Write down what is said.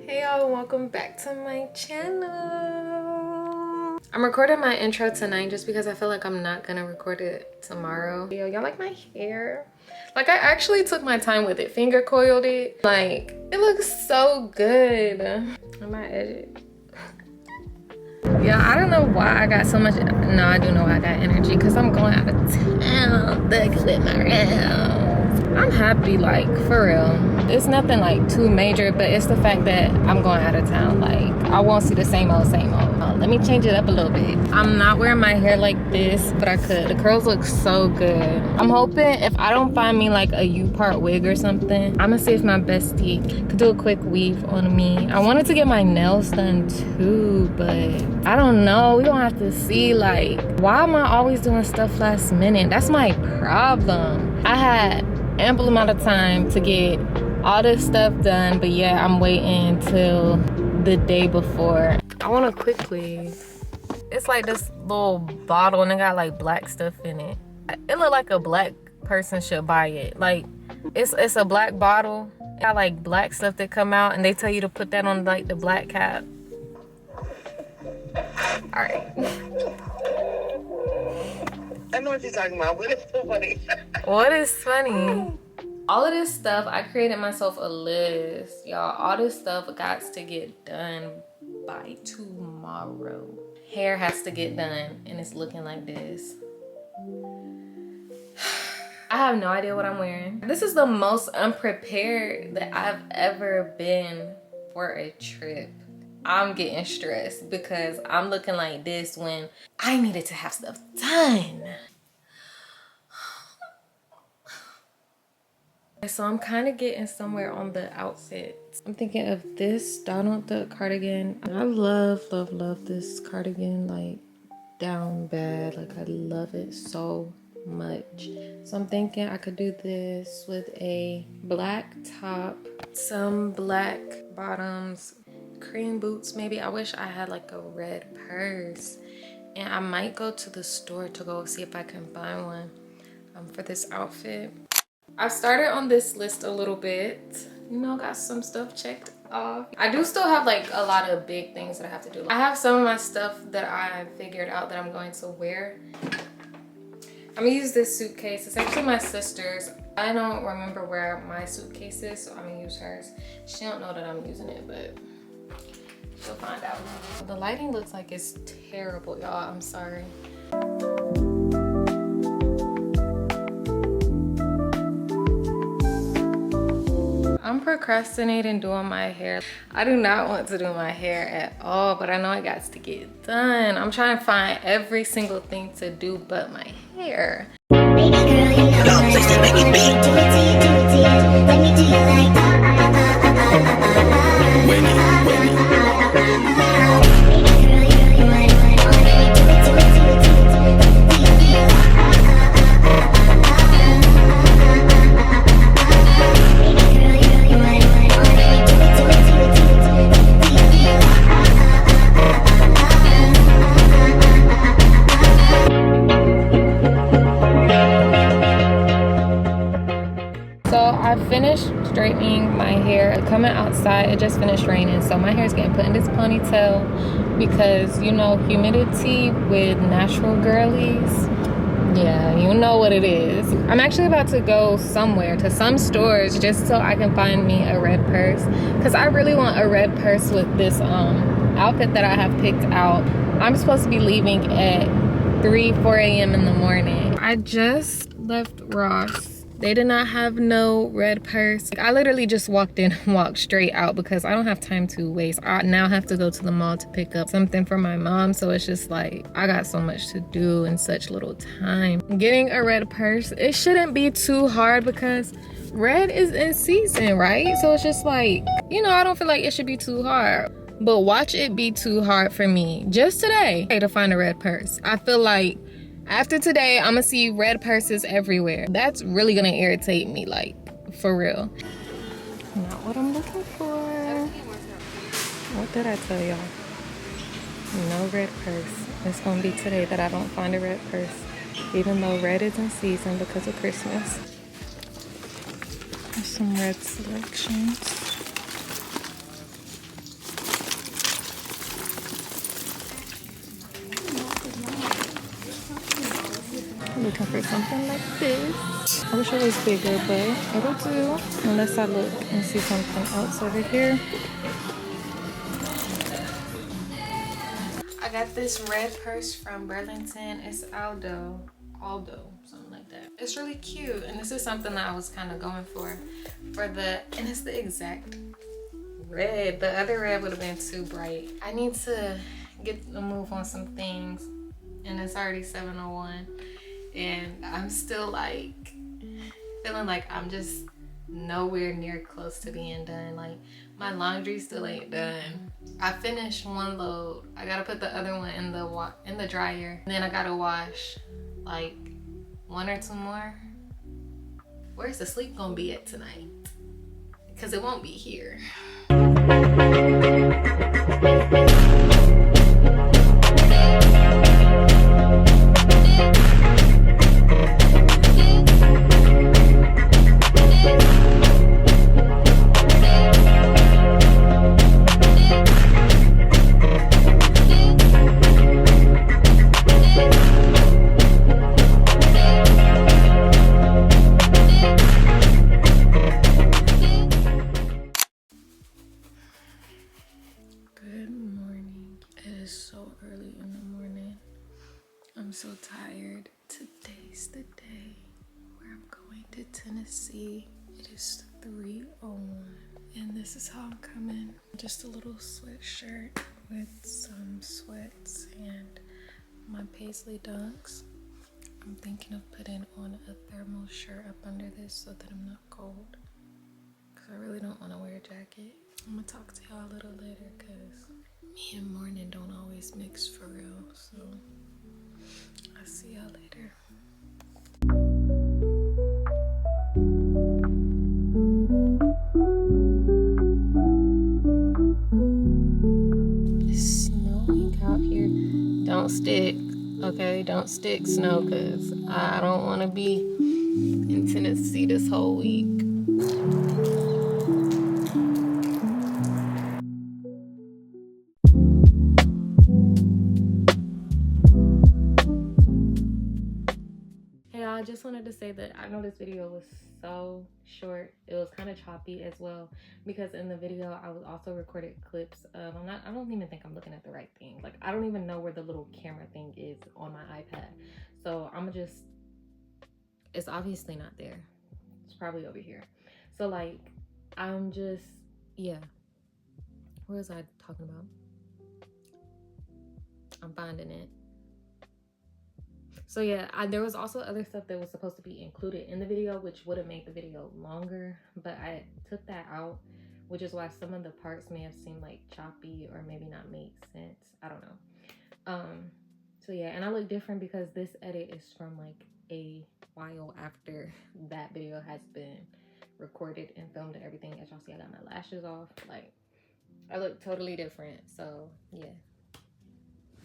Hey y'all, welcome back to my channel. I'm recording my intro tonight just because I feel like I'm not gonna record it tomorrow. Yo, y'all like my hair? Like, I actually took my time with it, finger coiled it. Like, it looks so good. I might edit. Yeah, I don't know why I got so much. No, I do know why I got energy, because I'm going out of town to clip my rounds. I'm happy, like, for real. It's nothing like too major, but it's the fact that I'm going out of town. Like, I won't see the same old. Let me change it up a little bit. I'm not wearing my hair like this, but I could. The curls look so good. I'm hoping if I don't find me like a U-part wig or something, I'm gonna see if my bestie could do a quick weave on me. I wanted to get my nails done too, but I don't know. We gonna have to see. Like, why am I always doing stuff last minute? That's my problem. I had ample amount of time to get all this stuff done, but yeah, I'm waiting till the day before. I want to quickly. It's like this little bottle and it got like black stuff in it. It look like a black person should buy it. Like, it's a black bottle. It got like black stuff that come out and they tell you to put that on like the black cap. All right. I know what you're talking about. What is so funny? What is funny? All of this stuff, I created myself a list. Y'all, all this stuff got to get done by tomorrow. Hair has to get done and it's looking like this. I have no idea what I'm wearing. This is the most unprepared that I've ever been for a trip. I'm getting stressed because I'm looking like this when I needed to have stuff done. So I'm kind of getting somewhere on the outfits. I'm thinking of this Donald Duck cardigan. I love this cardigan, like down bad. Like, I love it so much. So I'm thinking I could do this with a black top, some black bottoms, cream boots maybe. I wish I had like a red purse, and I might go to the store to go see if I can find one for this outfit. I've started on this list a little bit, you know, got some stuff checked off. I do still have like a lot of big things that I have to do. I have some of my stuff that I figured out that I'm going to wear. I'm gonna use this suitcase. It's actually my sister's. I don't remember where my suitcase is, so I'm gonna use hers. She don't know that I'm using it, but she'll find out. The lighting looks like it's terrible, y'all. I'm sorry. I'm procrastinating doing my hair. I do not want to do my hair at all, but I know it got to get done. I'm trying to find every single thing to do but my hair. Finished straightening my hair. Coming outside, it just finished raining, so my hair is getting put in this ponytail because, you know, humidity with natural girlies, yeah, you know what it is. I'm actually about to go somewhere, to some stores, just so I can find me a red purse, because I really want a red purse with this outfit that I have picked out. I'm supposed to be leaving at 4 a.m. in the morning. I just left Ross. They did not have no red purse. I literally just walked in and walked straight out because I don't have time to waste. I now have to go to the mall to pick up something for my mom. So it's just like, I got so much to do in such little time. Getting a red purse, it shouldn't be too hard because red is in season, right? So it's just like, you know, I don't feel like it should be too hard. But watch it be too hard for me just today to find a red purse. I feel like after today, I'm gonna see red purses everywhere. That's really gonna irritate me, like, for real. Not what I'm looking for. What did I tell y'all? No red purse. It's gonna be today that I don't find a red purse, even though red is in season because of Christmas. There's some red selections. looking for something like this. I wish it was bigger, but it'll do. Unless I look and see something else over here. I got this red purse from Burlington. It's Aldo, something like that. It's really cute, and this is something that I was kind of going for and it's the exact red. The other red would have been too bright. I need to get a move on some things, and it's already 7:01, and I'm still like feeling like I'm just nowhere near close to being done. Like my laundry still ain't done. I finished one load. I gotta put the other one in the dryer, and then I gotta wash like 1 or 2 more. Where's the sleep gonna be at tonight? Because it won't be here. I'm so tired. Today's the day where I'm going to Tennessee. It is 3:01, and this is how I'm coming. Just a little sweatshirt with some sweats and my paisley dunks. I'm thinking of putting on a thermal shirt up under this so that I'm not cold, because I really don't want to wear a jacket. I'm gonna talk to y'all a little later, because me and morning don't always mix for real, so I'll see y'all later. It's snowing out here. Don't stick, okay? Don't stick snow, because I don't want to be in Tennessee this whole week. I just wanted to say that I know this video was so short. It was kind of choppy as well, because in the video I was also recorded clips of I don't even think I'm looking at the right thing. Like, I don't even know where the little camera thing is on my iPad. So it's obviously not there. It's probably over here. So like, yeah. What was I talking about? I'm finding it. So yeah, there was also other stuff that was supposed to be included in the video, which would have made the video longer, but I took that out, which is why some of the parts may have seemed like choppy or maybe not make sense. I don't know. So yeah, and I look different because this edit is from like a while after that video has been recorded and filmed and everything. As y'all see, I got my lashes off. Like, I look totally different. So yeah,